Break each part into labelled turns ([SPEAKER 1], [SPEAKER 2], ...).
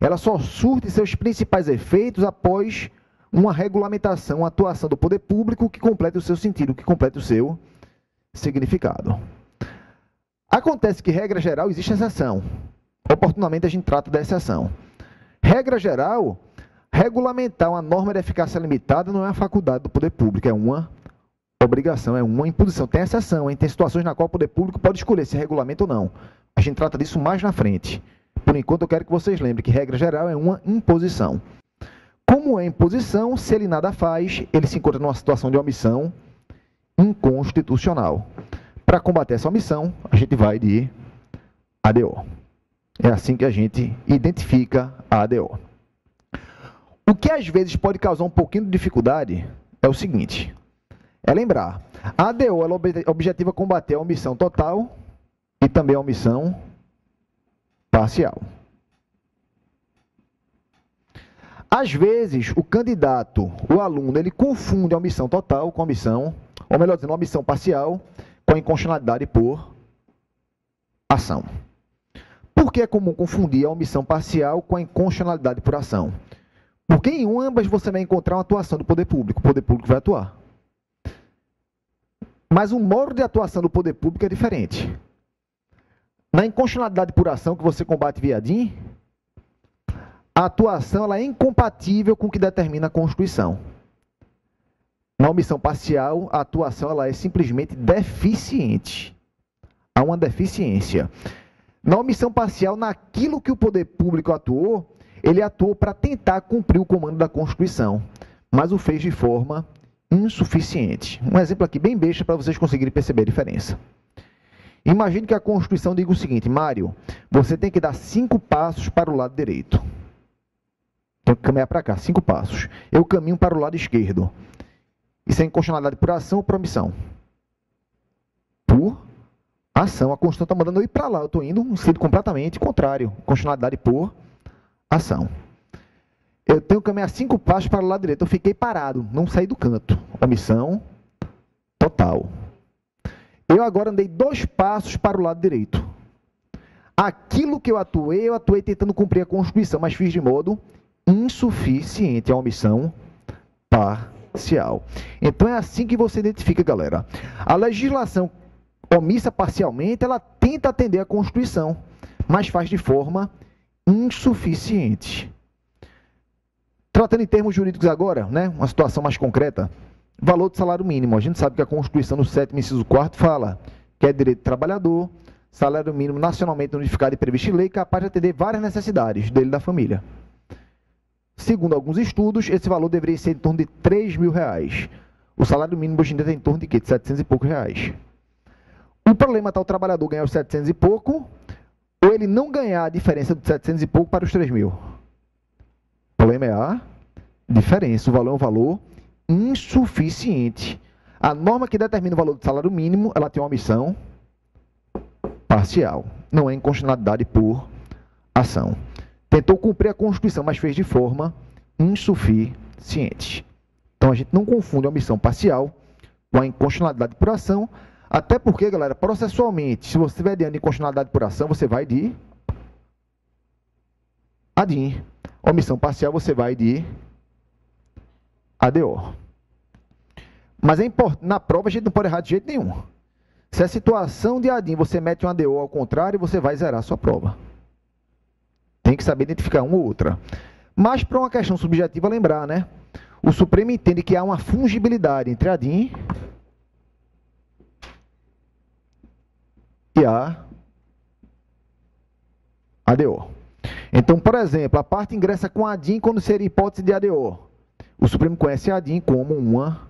[SPEAKER 1] ela só surte seus principais efeitos após uma regulamentação, uma atuação do poder público que complete o seu sentido, que complete o seu significado. Acontece que, regra geral, existe exceção. Oportunamente a gente trata da exceção. Regra geral, regulamentar uma norma de eficácia limitada não é uma faculdade do poder público, é uma obrigação, é uma imposição. Tem exceção, hein? Tem situações na qual o poder público pode escolher se regulamenta ou não. A gente trata disso mais na frente. Por enquanto, eu quero que vocês lembrem que regra geral é uma imposição. Como é imposição, se ele nada faz, ele se encontra numa situação de omissão inconstitucional. Para combater essa omissão, a gente vai de ADO. É assim que a gente identifica a ADO. O que às vezes pode causar um pouquinho de dificuldade é o seguinte, é lembrar, a ADO ela objetiva combater a omissão total e também a omissão parcial. Às vezes, o candidato, o aluno, ele confunde a omissão total com a omissão, ou melhor dizendo, a omissão parcial com a inconstitucionalidade por ação. Por que é comum confundir a omissão parcial com a inconstitucionalidade por ação? Porque em ambas você vai encontrar uma atuação do poder público. O poder público vai atuar. Mas o modo de atuação do poder público é diferente. Na inconstitucionalidade por ação que você combate via DIN, a atuação ela é incompatível com o que determina a Constituição. Na omissão parcial, a atuação ela é simplesmente deficiente. Há uma deficiência. Na omissão parcial, naquilo que o poder público atuou, ele atuou para tentar cumprir o comando da Constituição, mas o fez de forma insuficiente. Um exemplo aqui bem besta para vocês conseguirem perceber a diferença. Imagine que a Constituição diga o seguinte, Mário, você tem que dar 5 passos para o lado direito. Tem que caminhar para cá, 5 passos. Eu caminho para o lado esquerdo. Isso é inconstitucionalidade por ação ou por omissão? Por ação. A Constituição está mandando eu ir para lá. Eu estou indo no sentido completamente contrário. Inconstitucionalidade por ação. Eu tenho que caminhar 5 passos para o lado direito. Eu fiquei parado, não saí do canto. Omissão total. Eu agora andei 2 passos para o lado direito. Aquilo que eu atuei tentando cumprir a Constituição, mas fiz de modo insuficiente. É uma omissão parcial. Então é assim que você identifica, galera. A legislação omissa parcialmente, ela tenta atender a Constituição, mas faz de forma insuficiente. Tratando em termos jurídicos agora, né, uma situação mais concreta, valor do salário mínimo. A gente sabe que a Constituição, no 7º, inciso 4º, fala que é direito do trabalhador, salário mínimo nacionalmente unificado e previsto em lei, capaz de atender várias necessidades dele e da família. Segundo alguns estudos, esse valor deveria ser em torno de R$3.000. O salário mínimo hoje em dia está em torno de quê? De 700 e poucos reais. O problema está o trabalhador ganhar os 700 e pouco, ou ele não ganhar a diferença dos 700 e pouco para os 3.000. O problema é a diferença. O valor é um valor insuficiente. A norma que determina o valor do salário mínimo, ela tem uma omissão parcial. Não é inconstitucionalidade por ação. Tentou cumprir a Constituição, mas fez de forma insuficiente. Então, a gente não confunde a omissão parcial com a inconstitucionalidade por ação, até porque, galera, processualmente, se você estiver diante de inconstitucionalidade por ação, você vai de ADIM. Omissão parcial, você vai de ADO. Mas é importante, na prova a gente não pode errar de jeito nenhum. Se a situação de ADIM você mete um ADO ao contrário, você vai zerar a sua prova. Tem que saber identificar uma ou outra. Mas para uma questão subjetiva, lembrar, né? O Supremo entende que há uma fungibilidade entre a ADIM e a ADO. Então, por exemplo, a parte ingressa com a ADIM quando seria hipótese de ADO. O Supremo conhece a ADIM como uma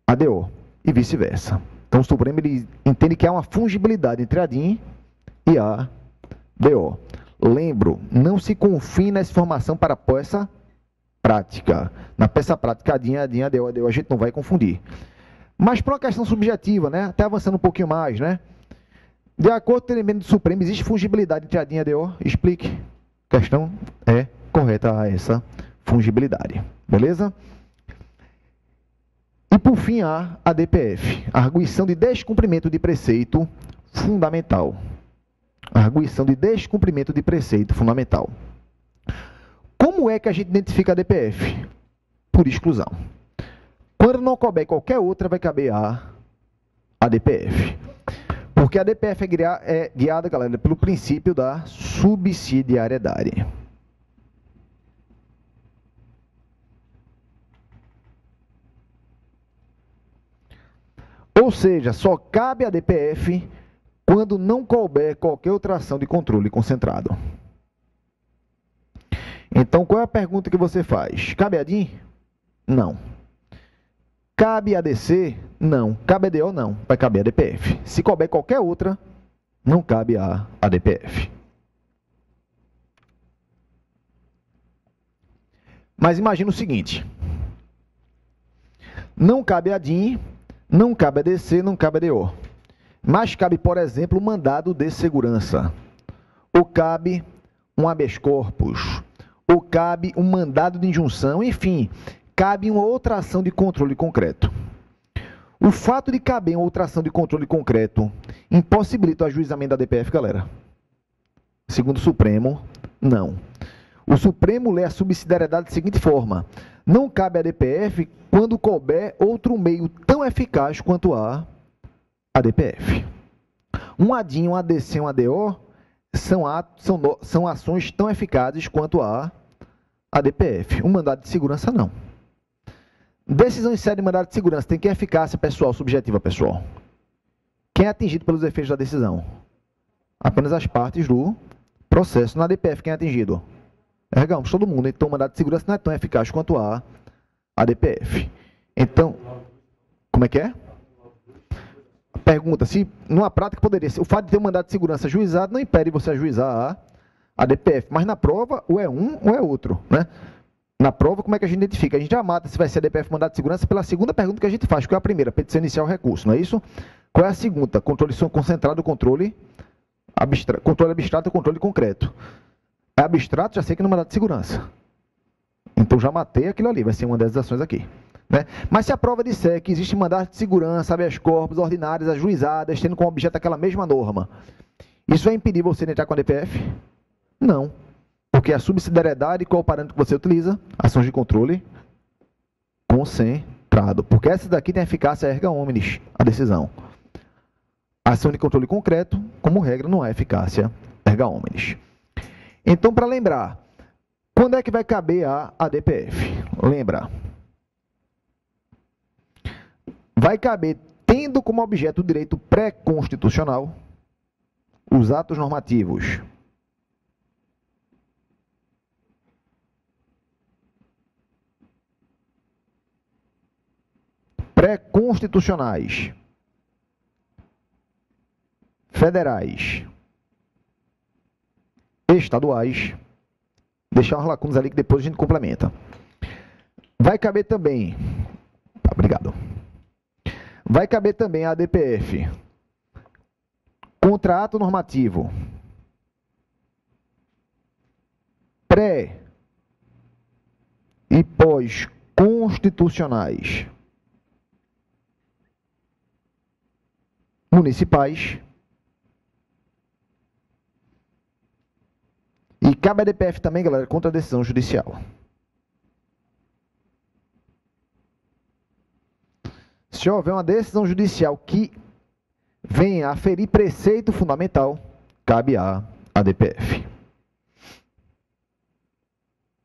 [SPEAKER 1] ADO e vice-versa. Então, o Supremo ele entende que há uma fungibilidade entre a ADIM e a ADO. Lembro, não se confie nessa informação para a peça prática. Na peça prática, ADIM, ADO, a gente não vai confundir. Mas para uma questão subjetiva, né? Até avançando um pouquinho mais, né? De acordo com o entendimento do Supremo, existe fungibilidade entre ADIM e ADO? Explique. A questão é correta a essa fungibilidade. Beleza? E por fim, a ADPF, arguição de descumprimento de preceito fundamental. Arguição de descumprimento de preceito fundamental. Como é que a gente identifica a DPF? Por exclusão. Quando não couber qualquer outra, vai caber a DPF. Porque a DPF é guiada, galera, pelo princípio da subsidiariedade. Ou seja, só cabe a DPF quando não couber qualquer outra ação de controle concentrado. Então, qual é a pergunta que você faz? Cabe a DIN? Não. Cabe a DC? Não. Cabe a DO? Não. Vai caber a DPF. Se couber qualquer outra, não cabe a DPF. Mas imagina o seguinte. Não cabe a DIN, não cabe a DC, não cabe a DO. Mas cabe, por exemplo, o mandado de segurança. Ou cabe um habeas corpus. Ou cabe um mandado de injunção. Enfim, cabe uma outra ação de controle concreto. O fato de caber uma outra ação de controle concreto impossibilita o ajuizamento da DPF, galera? Segundo o Supremo, não. O Supremo lê a subsidiariedade da seguinte forma: não cabe a DPF quando couber outro meio tão eficaz quanto a DPF. Um ADIM, um ADC, um ADO são ações tão eficazes quanto a DPF. Um mandado de segurança, não. Decisão em sede de mandado de segurança tem que eficácia pessoal, subjetiva pessoal. Quem é atingido pelos efeitos da decisão? Apenas as partes do processo. Na DPF, quem é atingido? Ergamos, todo mundo. Então, o mandado de segurança não é tão eficaz quanto a DPF. Então, como é que é? Pergunta, se numa prática poderia ser, o fato de ter um mandado de segurança ajuizado não impede você ajuizar a DPF, mas na prova, ou é um ou é outro, né? Na prova, como é que a gente identifica? A gente já mata se vai ser a DPF mandado de segurança pela segunda pergunta que a gente faz. Qual é a primeira? Petição inicial recurso, não é isso? Qual é a segunda? Controle concentrado, controle abstrato, controle concreto. É abstrato, já sei que não é mandado de segurança. Então já matei aquilo ali, vai ser uma dessas ações aqui. Né? Mas se a prova disser que existe mandado de segurança, habeas corpus, ordinárias, ajuizadas, tendo como objeto aquela mesma norma, isso vai impedir você de entrar com a DPF? Não. Porque a subsidiariedade, qual é o parâmetro que você utiliza? Ações de controle concentrado. Porque essa daqui tem eficácia erga omnes, a decisão. A ação de controle concreto, como regra, não há eficácia erga omnes. Então, para lembrar, quando é que vai caber a DPF? Lembra. Vai caber tendo como objeto o direito pré-constitucional, os atos normativos pré-constitucionais, federais, estaduais, deixar umas lacunas ali que depois a gente complementa. Vai caber também, obrigado, vai caber também a DPF, contrato normativo, pré e pós-constitucionais, municipais, e cabe a DPF também, galera, contra a decisão judicial. Se houver uma decisão judicial que venha a ferir preceito fundamental, cabe a DPF.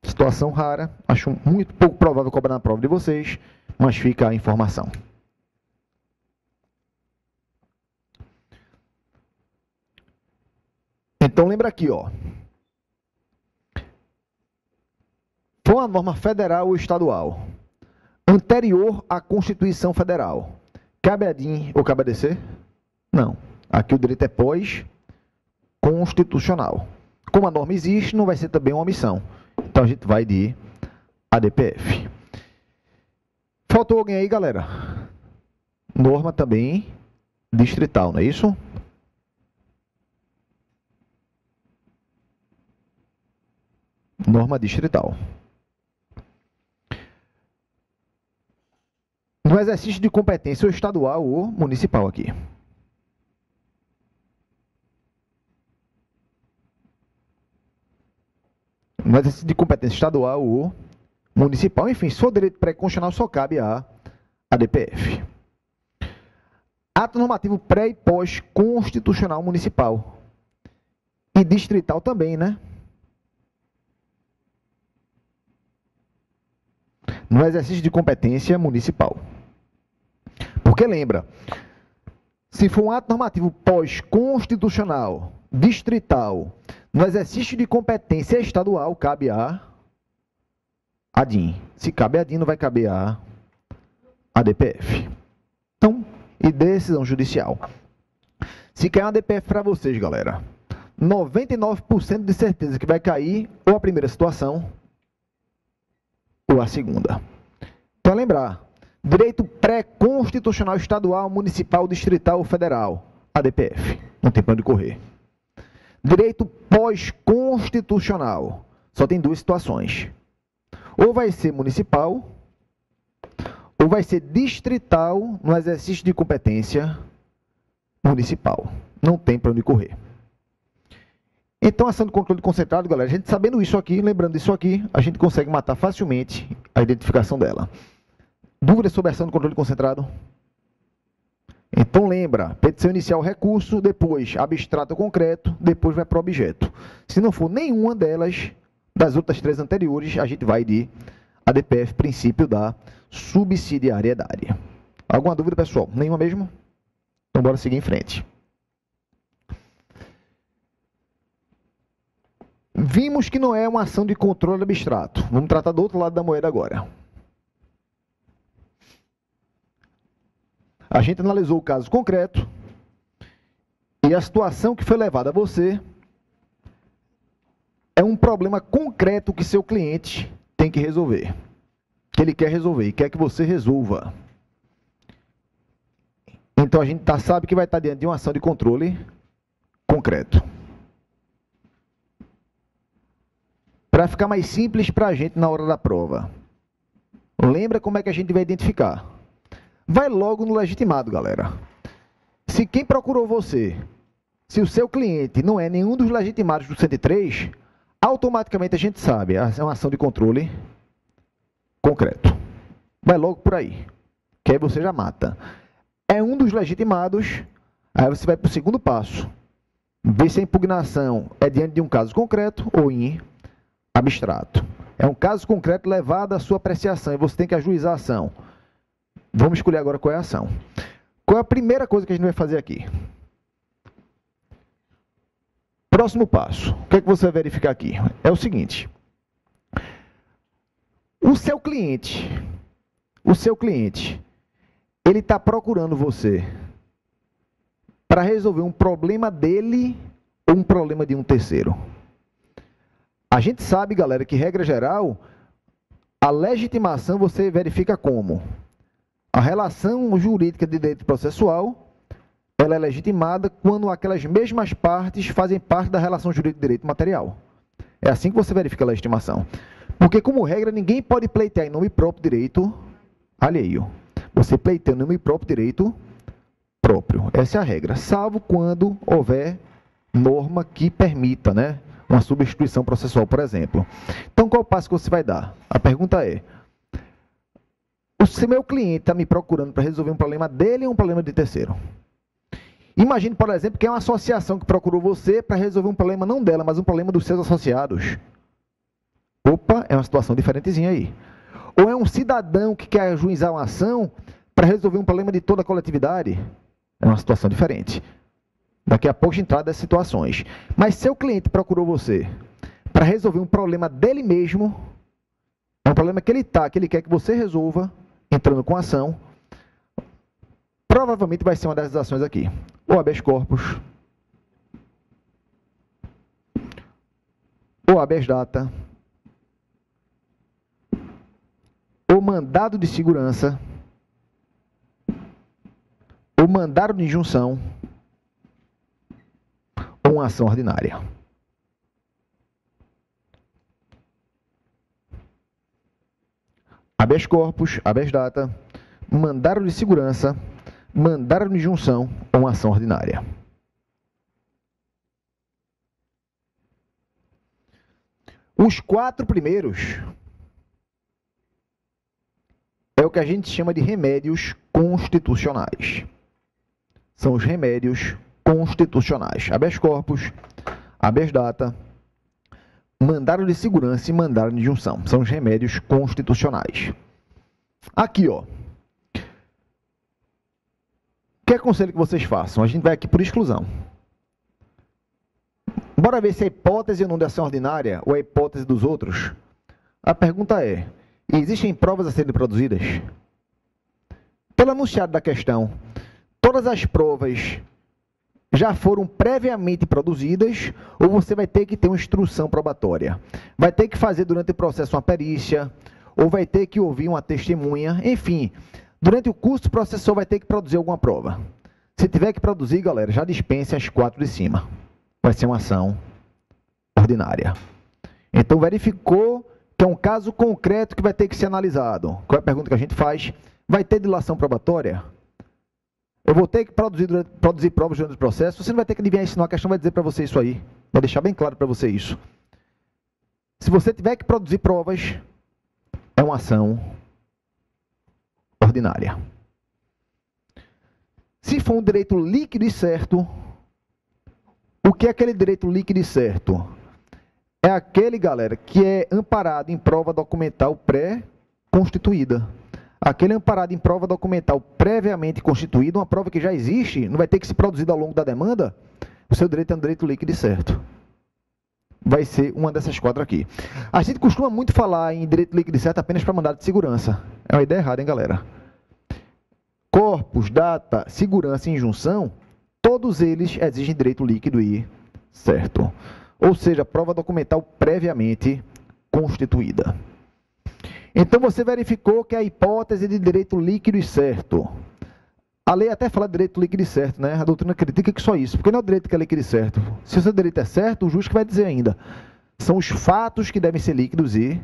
[SPEAKER 1] Situação rara, acho muito pouco provável cobrar na prova de vocês, mas fica a informação. Então, lembra aqui, ó. For uma norma federal ou estadual anterior à Constituição Federal, cabe a DIN ou cabe a DC? Não. Aqui o direito é pós-constitucional. Como a norma existe, não vai ser também uma omissão. Então, a gente vai de ADPF. Faltou alguém aí, galera? Norma também distrital, não é isso? Norma distrital. No exercício de competência ou estadual ou municipal aqui. no exercício de competência estadual ou municipal. Enfim, se for direito pré-constitucional, só cabe a ADPF. Ato normativo pré e pós-constitucional municipal. E distrital também, né? No exercício de competência municipal. Porque lembra, se for um ato normativo pós-constitucional, distrital, no exercício de competência estadual, cabe a DIN. Se cabe a DIN, não vai caber a ADPF. Então, e decisão judicial. Se cair uma ADPF para vocês, galera, 99% de certeza que vai cair ou a primeira situação ou a segunda. Então, lembrar, direito pré-constitucional estadual, municipal, distrital ou federal, ADPF, não tem para onde correr. Direito pós-constitucional, só tem duas situações. Ou vai ser municipal, ou vai ser distrital no exercício de competência municipal. Não tem para onde correr. Então, ação de controle concentrado, galera, a gente sabendo isso aqui, lembrando isso aqui, a gente consegue matar facilmente a identificação dela. Dúvidas sobre ação de controle concentrado? Então, lembra, petição inicial, recurso, depois abstrato concreto, depois vai para o objeto. Se não for nenhuma delas, das outras três anteriores, a gente vai de ADPF, princípio da subsidiariedade. Alguma dúvida, pessoal? Nenhuma mesmo? Então, bora seguir em frente. Vimos que não é uma ação de controle abstrato. Vamos tratar do outro lado da moeda agora. A gente analisou o caso concreto e a situação que foi levada a você é um problema concreto que seu cliente tem que resolver. Que ele quer resolver e quer que você resolva. Então, a gente sabe que vai estar diante de uma ação de controle concreto. Para ficar mais simples para a gente na hora da prova. Lembra como é que a gente vai identificar? Vai logo no legitimado, galera. Se quem procurou você, se o seu cliente não é nenhum dos legitimados do 103, automaticamente a gente sabe, é uma ação de controle concreto. Vai logo por aí, que aí você já mata. É um dos legitimados, aí você vai para o segundo passo. Ver se a impugnação é diante de um caso concreto ou em abstrato. É um caso concreto levado à sua apreciação e você tem que ajuizar a ação. Vamos escolher agora qual é a ação. Qual é a primeira coisa que a gente vai fazer aqui? Próximo passo. O que é que você vai verificar aqui? É o seguinte. O seu cliente, ele está procurando você para resolver um problema dele ou um problema de um terceiro. A gente sabe, galera, que, regra geral, a legitimação você verifica como? A relação jurídica de direito processual, ela é legitimada quando aquelas mesmas partes fazem parte da relação jurídica de direito material. É assim que você verifica a legitimação. Porque, como regra, ninguém pode pleitear em nome próprio direito alheio. Você pleiteia em nome próprio direito próprio. Essa é a regra. Salvo quando houver norma que permita, né? Uma substituição processual, por exemplo. Então, qual o passo que você vai dar? A pergunta é, se meu cliente está me procurando para resolver um problema dele ou um problema de terceiro? Imagine, por exemplo, que é uma associação que procurou você para resolver um problema não dela, mas um problema dos seus associados. Opa, é uma situação diferentezinha aí. Ou é um cidadão que quer ajuizar uma ação para resolver um problema de toda a coletividade? É uma situação diferente. Daqui a pouco a gente entra dessas situações. Mas seu cliente procurou você para resolver um problema dele mesmo, é um problema que ele quer que você resolva, entrando com ação, provavelmente vai ser uma dessas ações aqui. Ou habeas corpus, ou habeas data, ou mandado de segurança, ou mandado de injunção, ou uma ação ordinária. Habeas corpus, habeas data, mandado de segurança, mandado de injunção ou uma ação ordinária. Os 4 primeiros é o que a gente chama de remédios constitucionais. São os remédios constitucionais. Habeas corpus, habeas data, mandado de segurança e mandado de injunção. São os remédios constitucionais. Aqui, ó. Que aconselho que vocês façam? A gente vai aqui por exclusão. Bora ver se a hipótese não de ação ordinária ou a hipótese dos outros. A pergunta é: existem provas a serem produzidas? Pelo enunciado da questão, todas as provas já foram previamente produzidas ou você vai ter que ter uma instrução probatória? Vai ter que fazer durante o processo uma perícia ou vai ter que ouvir uma testemunha? Enfim, durante o curso o processor vai ter que produzir alguma prova. Se tiver que produzir, galera, já dispense as 4 de cima. Vai ser uma ação ordinária. Então, verificou que é um caso concreto que vai ter que ser analisado. Qual é a pergunta que a gente faz? Vai ter dilação probatória? Eu vou ter que produzir provas durante o processo? Você não vai ter que adivinhar isso, não. A questão vai dizer para você isso aí. Vai deixar bem claro para você isso. Se você tiver que produzir provas, é uma ação ordinária. Se for um direito líquido e certo, o que é aquele direito líquido e certo? É aquele, galera, que é amparado em prova documental pré-constituída. Aquele amparado em prova documental previamente constituída, uma prova que já existe, não vai ter que ser produzida ao longo da demanda, o seu direito é um direito líquido e certo. Vai ser uma dessas 4 aqui. A gente costuma muito falar em direito líquido e certo apenas para mandado de segurança. É uma ideia errada, hein, galera? Corpus, data, segurança e injunção, todos eles exigem direito líquido e certo. Ou seja, prova documental previamente constituída. Então, você verificou que a hipótese de direito líquido e certo. A lei até fala de direito líquido e certo, né? A doutrina critica que só isso. Porque não é o direito que é líquido e certo. Se o seu direito é certo, o juiz que vai dizer ainda. São os fatos que devem ser líquidos e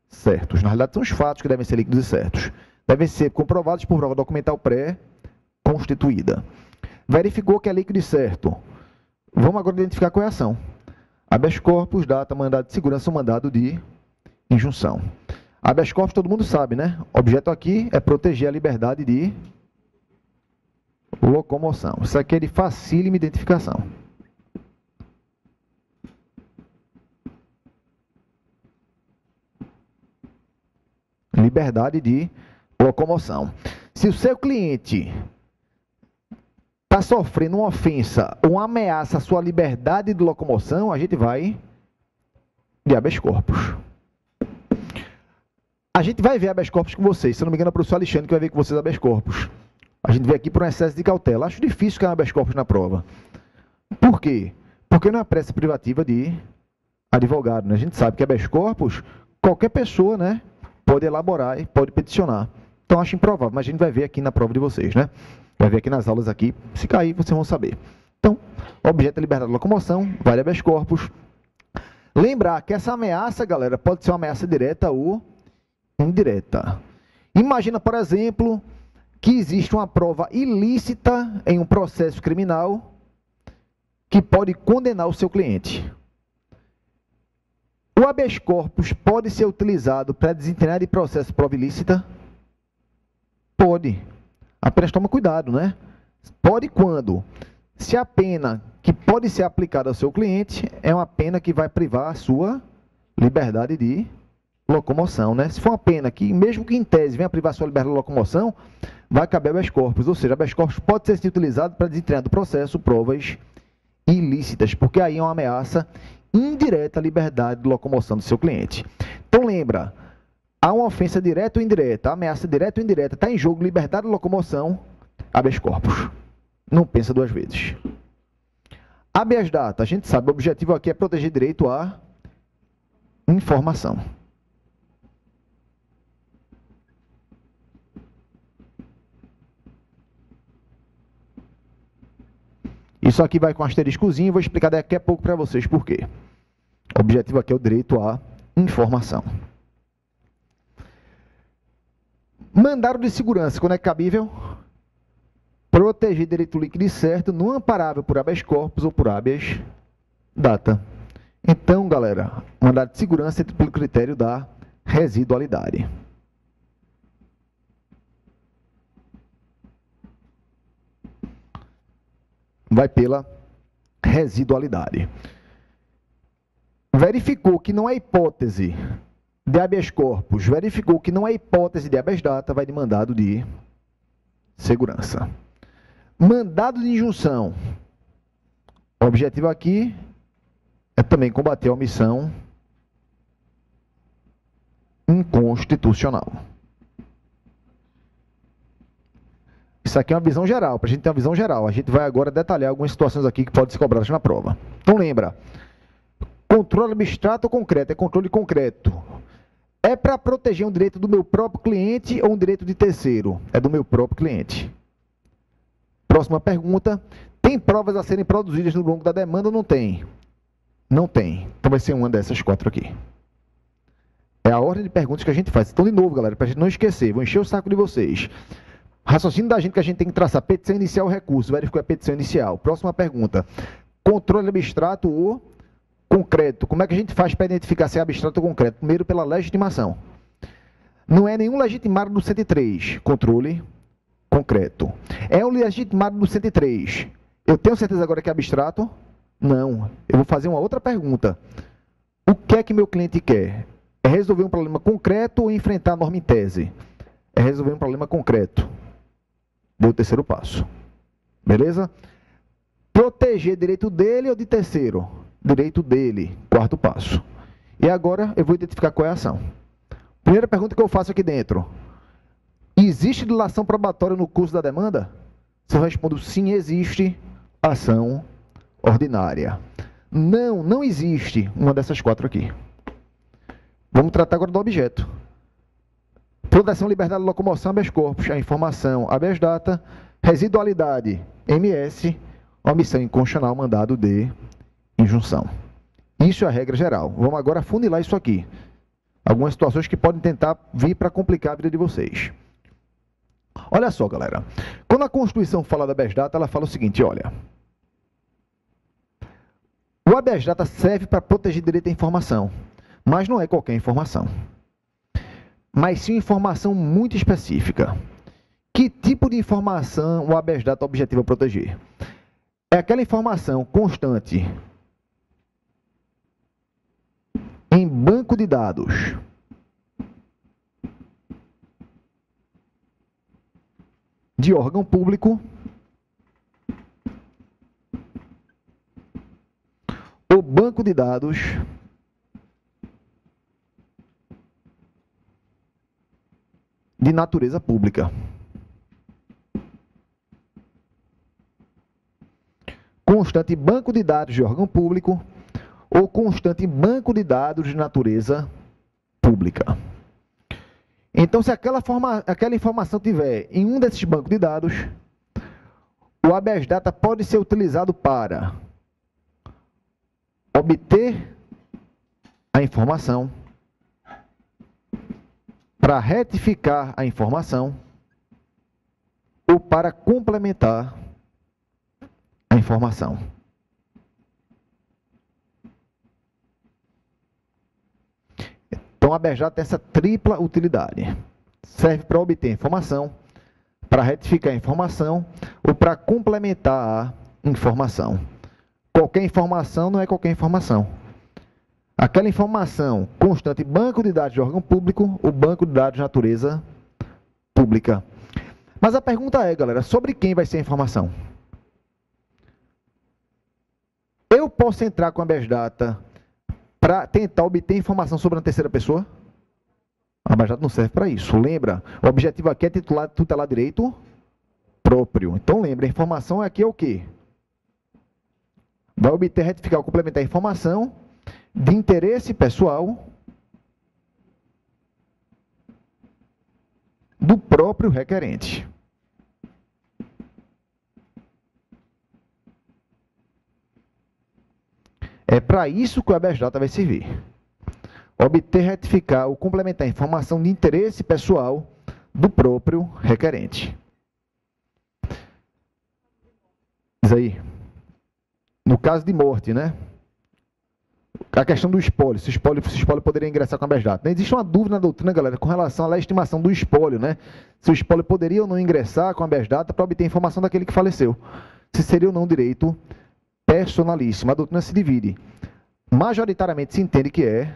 [SPEAKER 1] certos. Na realidade, são os fatos que devem ser líquidos e certos. Devem ser comprovados por prova documental pré-constituída. Verificou que é líquido e certo. Vamos agora identificar qual é a ação. Habeas corpus, data, mandado de segurança ou mandado de injunção. Habeas corpus todo mundo sabe, né? O objeto aqui é proteger a liberdade de locomoção. Isso aqui é de facílima identificação. Liberdade de locomoção. Se o seu cliente está sofrendo uma ofensa ou uma ameaça à sua liberdade de locomoção, a gente vai de habeas corpus. A gente vai ver habeas corpus com vocês. Se eu não me engano, é o professor Alexandre que vai ver com vocês habeas corpus. A gente vem aqui por um excesso de cautela. Acho difícil cair habeas corpus na prova. Por quê? Porque não é pressa privativa de advogado, né? A gente sabe que habeas corpus, qualquer pessoa, né, pode elaborar e pode peticionar. Então, acho improvável, mas a gente vai ver aqui na prova de vocês, né? Vai ver aqui nas aulas aqui. Se cair, vocês vão saber. Então, objeto é liberdade de locomoção, vale habeas corpus. Lembrar que essa ameaça, galera, pode ser uma ameaça direta ou indireta. Imagina, por exemplo, que existe uma prova ilícita em um processo criminal que pode condenar o seu cliente. O habeas corpus pode ser utilizado para desinternar de processo prova ilícita? Pode. Apenas toma cuidado, né? Pode quando? Se a pena que pode ser aplicada ao seu cliente é uma pena que vai privar a sua liberdade de locomoção, né? Se for uma pena que, mesmo que em tese venha privar a sua liberdade de locomoção, vai caber habeas corpus, ou seja, habeas corpus pode ser utilizado para desentrair do processo provas ilícitas, porque aí é uma ameaça indireta à liberdade de locomoção do seu cliente. Então lembra, há uma ofensa direta ou indireta, ameaça direta ou indireta, está em jogo liberdade de locomoção, habeas corpus. Não pensa 2 vezes. Habeas data, a gente sabe, o objetivo aqui é proteger direito à informação. Isso aqui vai com asteriscozinho, vou explicar daqui a pouco para vocês por quê. O objetivo aqui é o direito à informação. Mandado de segurança, quando é cabível? Proteger direito líquido e certo, não amparável por habeas corpus ou por habeas data. Então, galera, mandado de segurança entra pelo critério da residualidade. Vai pela residualidade. Verificou que não é hipótese de habeas corpus, verificou que não é hipótese de habeas data, vai de mandado de segurança. Mandado de injunção. O objetivo aqui é também combater a omissão inconstitucional. Isso aqui é uma visão geral, para a gente ter uma visão geral. A gente vai agora detalhar algumas situações aqui que podem ser cobradas na prova. Então lembra, controle abstrato ou concreto? É controle concreto. É para proteger um direito do meu próprio cliente ou um direito de terceiro? É do meu próprio cliente. Próxima pergunta. Tem provas a serem produzidas no longo da demanda ou não tem? Não tem. Então vai ser uma dessas 4 aqui. É a ordem de perguntas que a gente faz. Então, de novo, galera, para a gente não esquecer, vou encher o saco de vocês. Raciocínio da gente que a gente tem que traçar. Petição inicial ou recurso. Verificou a petição inicial. Próxima pergunta. Controle abstrato ou concreto. Como é que a gente faz para identificar se é abstrato ou concreto? Primeiro, pela legitimação. Não é nenhum legitimado do 103. Controle concreto. É um legitimado do 103. Eu tenho certeza agora que é abstrato? Não. Eu vou fazer uma outra pergunta. O que é que meu cliente quer? É resolver um problema concreto ou enfrentar a norma em tese? É resolver um problema concreto. Deu o terceiro passo. Beleza? Proteger direito dele ou de terceiro? Direito dele. Quarto passo. E agora eu vou identificar qual é a ação. Primeira pergunta que eu faço aqui dentro. Existe dilação probatória no curso da demanda? Se eu respondo sim, existe ação ordinária. Não, não existe uma dessas 4 aqui. Vamos tratar agora do objeto. Proteção, liberdade de locomoção, habeas corpus, a informação, habeas data, residualidade, MS, omissão inconstitucional, mandado de injunção. Isso é a regra geral. Vamos agora funilar isso aqui. Algumas situações que podem tentar vir para complicar a vida de vocês. Olha só, galera. Quando a Constituição fala da habeas data, ela fala o seguinte, olha. O habeas data serve para proteger direito à informação, mas não é qualquer informação. Mas sim informação muito específica. Que tipo de informação o habeas data objetiva proteger? É aquela informação constante em banco de dados de órgão público ou banco de dados de natureza pública. Constante banco de dados de órgão público ou constante banco de dados de natureza pública. Então, se aquela informação tiver em um desses bancos de dados, o habeas data pode ser utilizado para obter a informação, para retificar a informação ou para complementar a informação. Então, a habeas data tem essa tripla utilidade. Serve para obter informação, para retificar a informação ou para complementar a informação. Qualquer informação não é qualquer informação. Aquela informação constante banco de dados de órgão público ou banco de dados de natureza pública. Mas a pergunta é, galera, sobre quem vai ser a informação? Eu posso entrar com a habeas data para tentar obter informação sobre uma terceira pessoa? A habeas data não serve para isso. Lembra, o objetivo aqui é tutelar direito próprio. Então lembra, a informação aqui é o quê? Vai obter, retificar ou complementar a informação de interesse pessoal do próprio requerente. É para isso que o habeas data vai servir. Obter, retificar ou complementar a informação de interesse pessoal do próprio requerente. Diz aí. No caso de morte, né? A questão do espólio, se o espólio poderia ingressar com habeas data. Existe uma dúvida na doutrina, galera, com relação à estimação do espólio, né? Se o espólio poderia ou não ingressar com habeas data para obter informação daquele que faleceu. Se seria ou não direito personalíssimo. A doutrina se divide. Majoritariamente se entende que é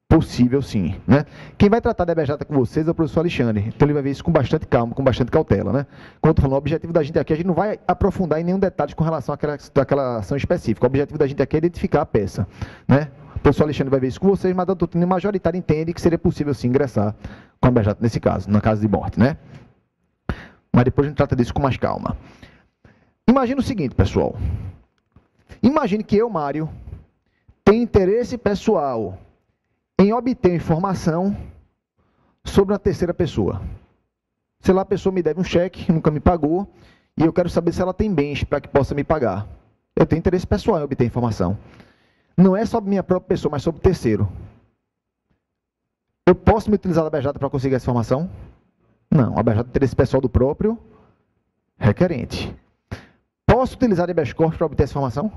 [SPEAKER 1] possível, sim, né? Quem vai tratar de habeas data com vocês é o professor Alexandre. Então ele vai ver isso com bastante calma, com bastante cautela, né? Como eu estou falando, o objetivo da gente aqui, a gente não vai aprofundar em nenhum detalhe com relação àquela ação específica. O objetivo da gente aqui é identificar a peça, né? O professor Alexandre vai ver isso com vocês, mas a doutrina majoritária entende que seria possível, sim, ingressar com habeas data nesse caso, na caso de morte, né? Mas depois a gente trata disso com mais calma. Imagina o seguinte, pessoal. Imagine que eu, Mário, tenho interesse pessoal em obter informação sobre uma terceira pessoa. Sei lá, a pessoa me deve um cheque, nunca me pagou, e eu quero saber se ela tem bens para que possa me pagar. Eu tenho interesse pessoal em obter informação. Não é sobre minha própria pessoa, mas sobre terceiro. Eu posso me utilizar da habeas data para conseguir essa informação? Não, a habeas data é interesse pessoal do próprio requerente. Posso utilizar habeas corpus para obter essa informação?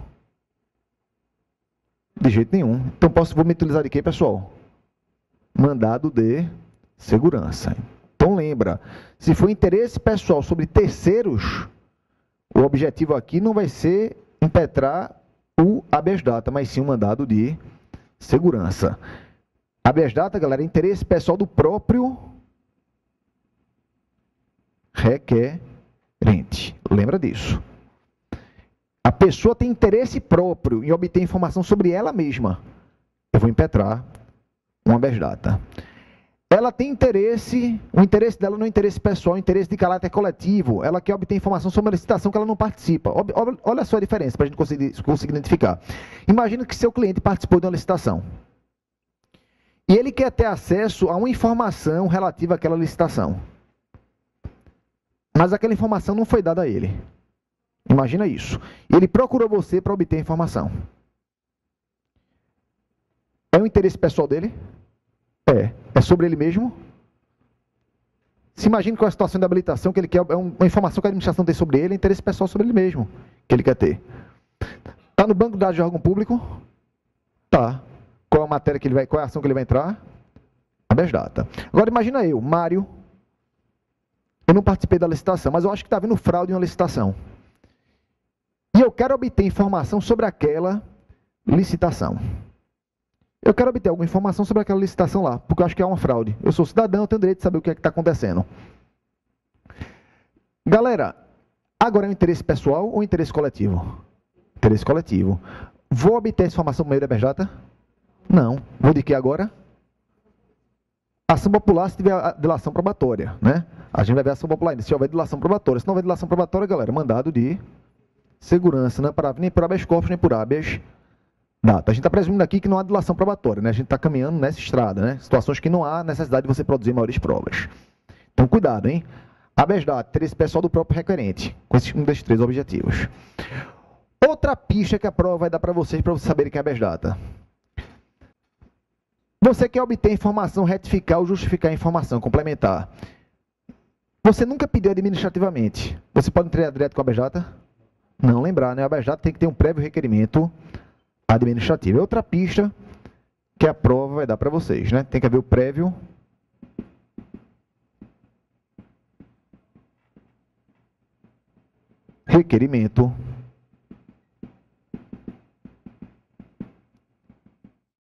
[SPEAKER 1] De jeito nenhum. Então, vou me utilizar de quê, pessoal? Mandado de segurança. Então, lembra, se for interesse pessoal sobre terceiros, o objetivo aqui não vai ser impetrar o habeas data, mas sim um mandado de segurança. Habeas data, galera, é interesse pessoal do próprio requerente. Lembra disso. A pessoa tem interesse próprio em obter informação sobre ela mesma. Eu vou impetrar um habeas data. Ela tem interesse, o interesse dela não é interesse pessoal, é interesse de caráter coletivo. Ela quer obter informação sobre uma licitação que ela não participa. Olha só a diferença para a gente conseguir identificar. Imagina que seu cliente participou de uma licitação. E ele quer ter acesso a uma informação relativa àquela licitação. Mas aquela informação não foi dada a ele. Imagina isso. Ele procurou você para obter informação. É um interesse pessoal dele? É. É sobre ele mesmo? Se imagine com a situação de habilitação que ele quer, é uma informação que a administração tem sobre ele, é interesse pessoal sobre ele mesmo que ele quer ter. Está no banco de dados de órgão público? Tá. Qual a matéria que ele vai, qual é a ação que ele vai entrar? Habeas data. Agora imagina eu, Mário, eu não participei da licitação, mas eu acho que está havendo fraude em uma licitação. E eu quero obter informação sobre aquela licitação. Eu quero obter alguma informação sobre aquela licitação lá, porque eu acho que é uma fraude. Eu sou cidadão, eu tenho direito de saber o que é que está acontecendo. Galera, agora é um interesse pessoal ou interesse coletivo? Interesse coletivo. Vou obter essa informação por meio da habeas data? Não. Vou de que agora? Ação popular se tiver a dilação probatória, né? A gente vai ver a ação popular ainda, se houver dilação probatória. Se não houver dilação probatória, galera, mandado de segurança, não é para nem por habeas corpus, nem por habeas data. A gente está presumindo aqui que não há dilação probatória, né? A gente está caminhando nessa estrada, né? Situações que não há necessidade de você produzir maiores provas. Então, cuidado, hein? Habeas data, interesse pessoal do próprio requerente, com um desses três objetivos. Outra pista que a prova vai dar para vocês saberem que é habeas data. Você quer obter informação, retificar ou justificar a informação, complementar. Você nunca pediu administrativamente. Você pode entregar direto com a habeas data? Não, lembrar, né? A habeas data tem que ter um prévio requerimento administrativo. É outra pista que a prova vai dar para vocês, né? Tem que haver o prévio requerimento